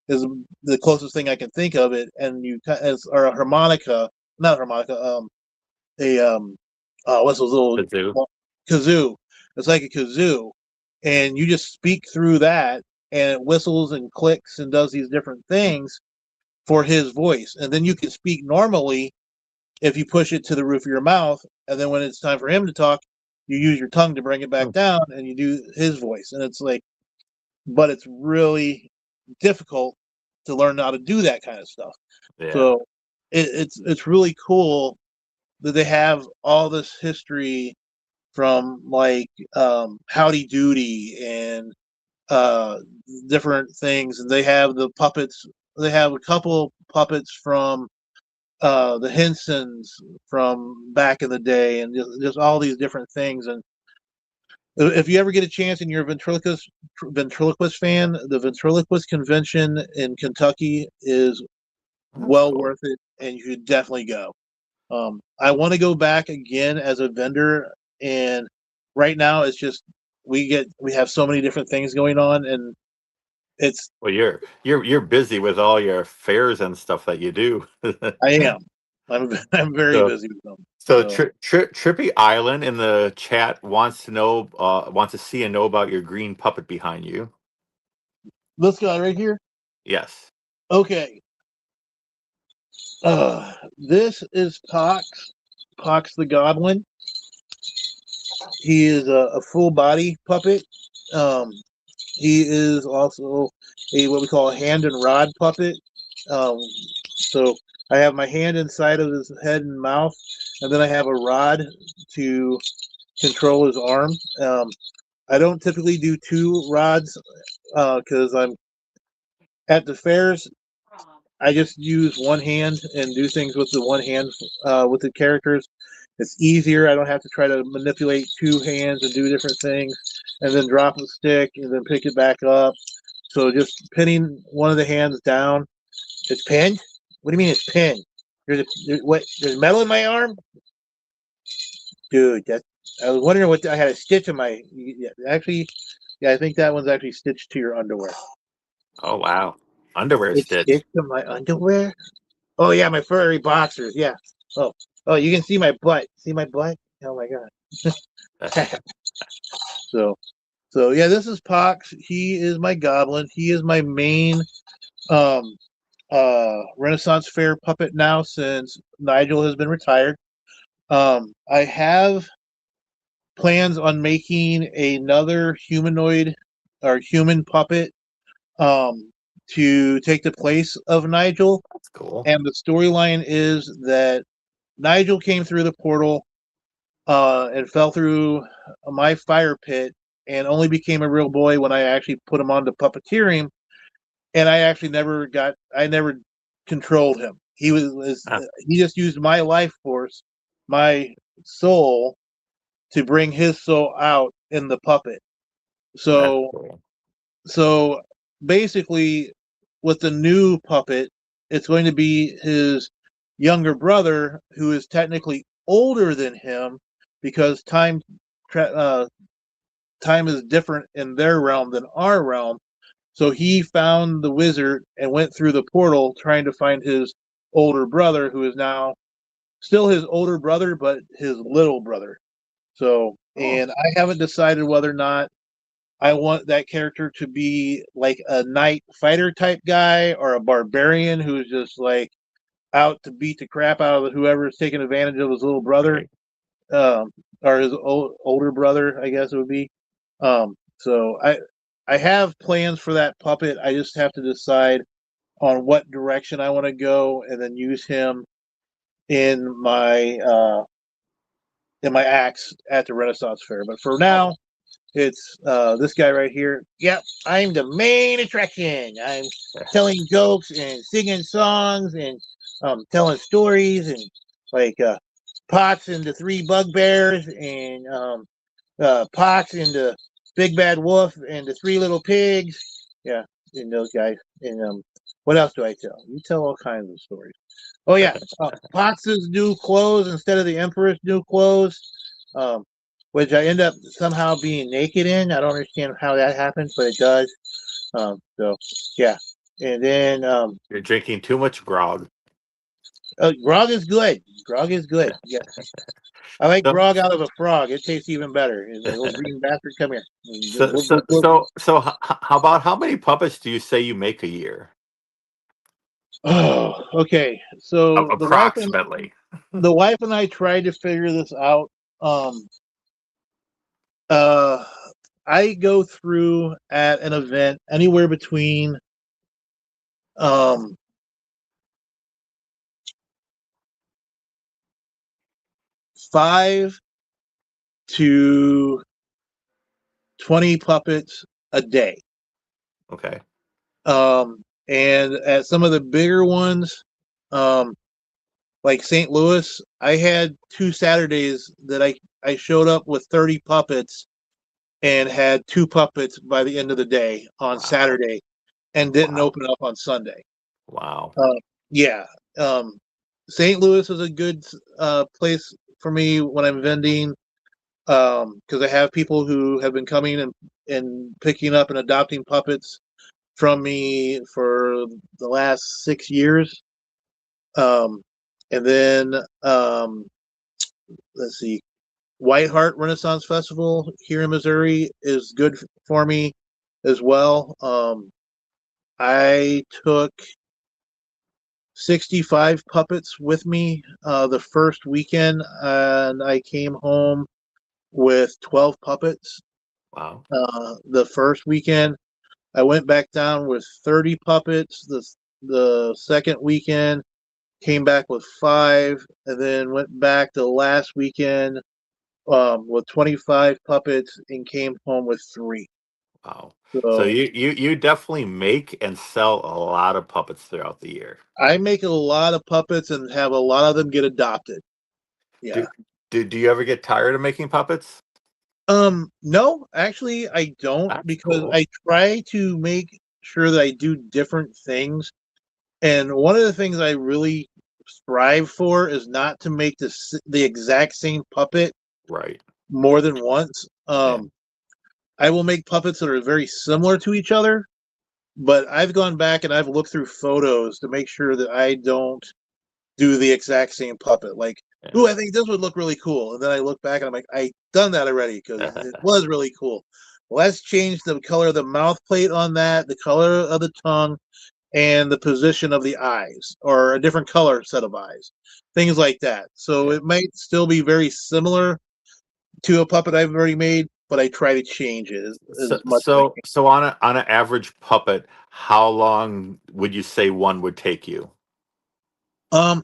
is the closest thing I can think of it. And or a harmonica, not harmonica, what's those little kazoo. It's like a kazoo, and you just speak through that, and it whistles and clicks and does these different things for his voice. And then you can speak normally if you push it to the roof of your mouth, and then when it's time for him to talk, you use your tongue to bring it back down, and you do his voice. And it's like, but it's really difficult to learn how to do that kind of stuff. Yeah. So it's really cool that they have all this history from like Howdy Doody and different things. And they have the puppets. They have a couple puppets from the Hensons from back in the day, and just all these different things. And if you ever get a chance and you're a ventriloquist fan, the ventriloquist convention in Kentucky is well worth it, and you should definitely go. I want to go back again as a vendor, and right now it's just we have so many different things going on, and it's you're busy with all your fairs and stuff that you do. I am. I'm very busy with them. So Trippy Island in the chat wants to see and know about your green puppet behind you. This guy right here? Yes. Okay. This is Pox the Goblin. He is a full body puppet. He is also a what we call a hand and rod puppet. So I have my hand inside of his head and mouth, and then I have a rod to control his arm. I don't typically do two rods because I'm at the fairs. I just use one hand and do things with the one hand with the characters. It's easier. I don't have to try to manipulate two hands and do different things, and then drop the stick and then pick it back up. So just pinning one of the hands down. It's pinned. What do you mean it's pinned? There's metal in my arm, dude. I was wondering what I had a stitch in my. Actually, I think that one's actually stitched to your underwear. Oh wow, underwear It's stitch. stitched to my underwear. Oh yeah, my furry boxers. Yeah. Oh, you can see my butt. See my butt? Oh my god. So yeah, this is Pox. He is my goblin. He is my main um Renaissance Fair puppet now since Nigel has been retired. I have plans on making another humanoid or human puppet to take the place of Nigel. That's cool. And the storyline is that Nigel came through the portal and fell through my fire pit and only became a real boy when I actually put him on to puppeteering. And I actually never controlled him. He just used my life force, my soul, to bring his soul out in the puppet. So Cool. so basically with the new puppet, it's going to be his younger brother who is technically older than him because time is different in their realm than our realm. So he found the wizard and went through the portal trying to find his older brother, who is now still his older brother, but his little brother. So, and I haven't decided whether or not I want that character to be like a knight fighter type guy or a barbarian who's just like out to beat the crap out of whoever's taking advantage of his little brother, Right. or his older brother, I guess it would be. So I have plans for that puppet. I just have to decide on what direction I want to go, and then use him in my acts at the Renaissance Fair. But for now, it's this guy right here. Yep, I'm the main attraction. I'm telling jokes and singing songs and telling stories and like Pots and the Three Bugbears and Pots and the Big Bad Wolf and the Three Little Pigs. Yeah, and those guys. And what else do I tell? You tell all kinds of stories. Oh yeah, Pots's new clothes instead of the Emperor's new clothes, which I end up somehow being naked in. I don't understand how that happens, but it does. So yeah, and then You're drinking too much grog. grog is good. Grog is good. Yeah, I like So, grog out of a frog. It tastes even better. It's like, little green bastard, come here. how about how many puppets do you say you make a year? Oh, okay. So Approximately. the wife and I tried to figure this out. I go through at an event anywhere between 5 to 20 puppets a day. Okay. And at some of the bigger ones, like St. Louis, I had 2 Saturdays that I showed up with 30 puppets and had 2 puppets by the end of the day on Saturday and didn't open up on Sunday. Wow. Yeah. St. Louis is a good place for me when I'm vending because I have people who have been coming and picking up and adopting puppets from me for the last 6 years. And then let's see, White Heart Renaissance Festival here in Missouri is good for me as well. I took 65 puppets with me the first weekend, and I came home with 12 puppets Wow. the first weekend. I went back down with 30 puppets the second weekend, came back with 5, and then went back the last weekend with 25 puppets and came home with 3. Wow. So So you definitely make and sell a lot of puppets throughout the year. I make a lot of puppets and have a lot of them get adopted. Yeah. Do do you ever get tired of making puppets? No, actually I don't, That's because cool. I try to make sure that I do different things. And one of the things I really strive for is not to make the exact same puppet Right. more than once. Yeah. I will make puppets that are very similar to each other, but I've gone back and I've looked through photos to make sure that I don't do the exact same puppet. Like, ooh, I think this would look really cool. And then I look back and I'm like, I done that already because Yeah. it was really cool. Let's change the color of the mouth plate on that, the color of the tongue, and the position of the eyes, or a different color set of eyes, things like that. So Yeah. it might still be very similar to a puppet I've already made, but I try to change it So as much as I so so on an average puppet, how long would you say one would take you? can.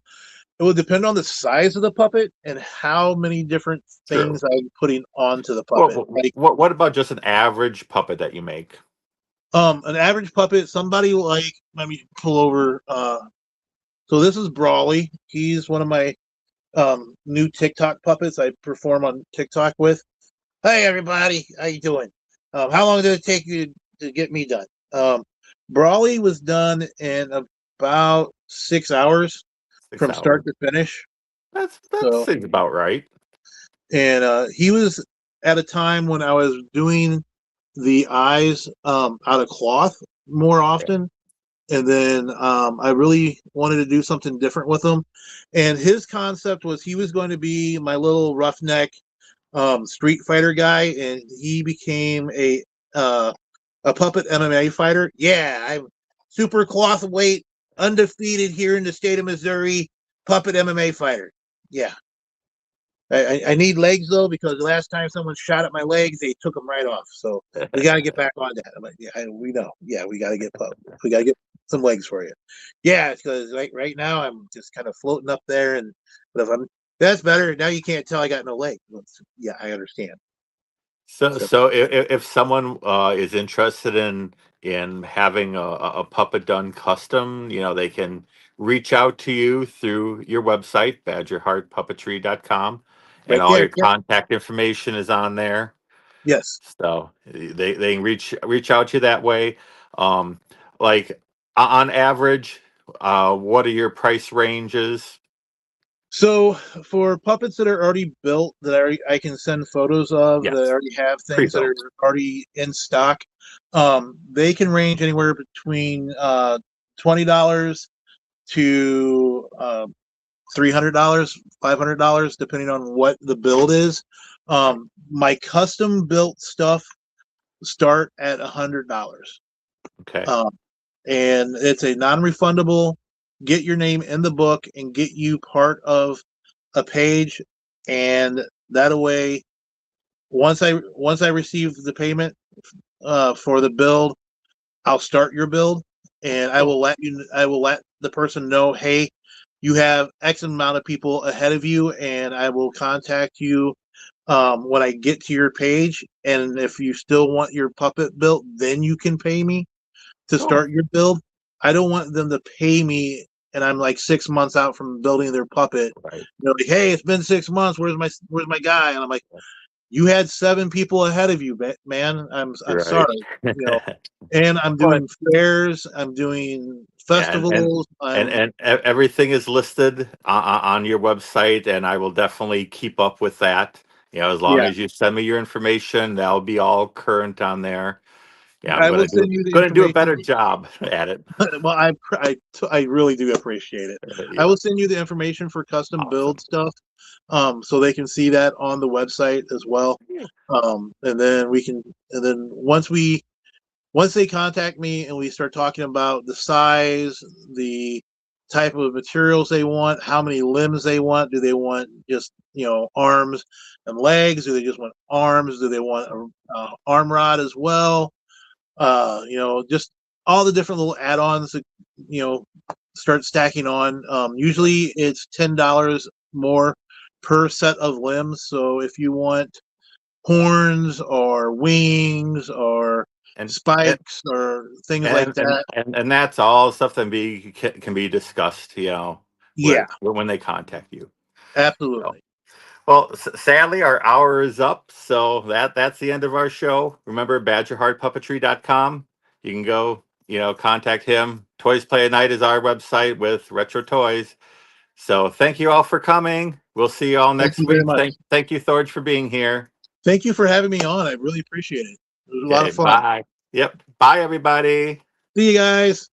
It will depend on the size of the puppet and how many different True. things I'm putting onto the What puppet. Like, what about just an average puppet that you make? an average puppet, somebody like, let me pull over. So this is Brawley. He's one of my new TikTok puppets I perform on TikTok with. Hey everybody, how you doing? How long did it take you to get me done? Brawley was done in about 6 hours 6 from hours. start to finish. That So, seems about right. and he was at a time when I was doing the eyes out of cloth more Yeah. often, and then I really wanted to do something different with him. And his concept was he was going to be my little roughneck Street Fighter guy, and he became uh, a puppet MMA fighter. Yeah, I'm super cloth weight, undefeated here in the state of Missouri, puppet MMA fighter. Yeah. I need legs though, because the last time someone shot at my legs, they took them right off. So we got to get back on that. I'm like, yeah, we know. Yeah, we got to we got to get some legs for you. Yeah, because right now I'm just kind of floating up there, and but if I'm that's better. Now you can't tell I got no legs. Yeah, I understand. So So so if someone is interested in having a puppet done custom, they can reach out to you through your website, badgerheartpuppetry.com, and right all there. your Yep. contact information is on there. Yes. So they can reach out to you that way. Um, like on average, what are your price ranges? So for puppets that are already built, that I can send photos of, that Yes, already have things that are pre-built. already in stock, they can range anywhere between $20 to $300, $500, depending on what the build is. My custom built stuff start at $100. Okay. Um, and it's a non-refundable. Get your name in the book and get you part of a page, and that way, once I receive the payment for the build, I'll start your build, and Cool. I will let the person know, hey, you have X amount of people ahead of you, and I will contact you when I get to your page. And if you still want your puppet built, then you can pay me to Cool. start your build. I don't want them to pay me and I'm like 6 months out from building their puppet. Right. They're like, "Hey, it's been 6 months. Where's my guy?" And I'm like, "You had 7 people ahead of you, man. I'm Right. sorry, you know." And I'm But doing fairs. I'm doing yeah, festivals. everything is listed on your website, and I will definitely keep up with that. As long Yeah. as you send me your information, that'll be all current on there. Yeah, I'm I will send you the gonna do a information. better job at it. Well, I really do appreciate it. I Yeah, will send you the information for custom build awesome. stuff, so they can see that on the website as well. Yeah. And then once they contact me and we start talking about the size, the type of materials they want, how many limbs they want, do they want just arms and legs? Do they just want arms? Do they want a arm rod as well? Just all the different little add-ons that, start stacking on. Usually it's $10 more per set of limbs. So if you want horns or wings or And spikes or things like that, and that's all stuff that can be discussed, yeah, when they contact you. absolutely. Well, sadly, our hour is up, so that's the end of our show. Remember, badgerheartpuppetry.com. You can go, contact him. Toys Play at Night is our website with retro toys. So thank you all for coming. We'll see you all Thank next you very week. much. Thank you, Thorge, for being here. Thank you for having me on. I really appreciate it. It was a lot Okay, of fun. bye. Yep. Bye, everybody. See you guys.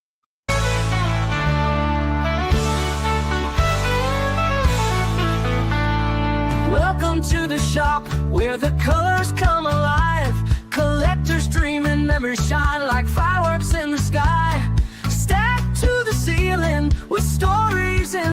Welcome to the shop where the colors come alive. Collectors dream and memories shine like fireworks in the sky. Stacked to the ceiling with stories and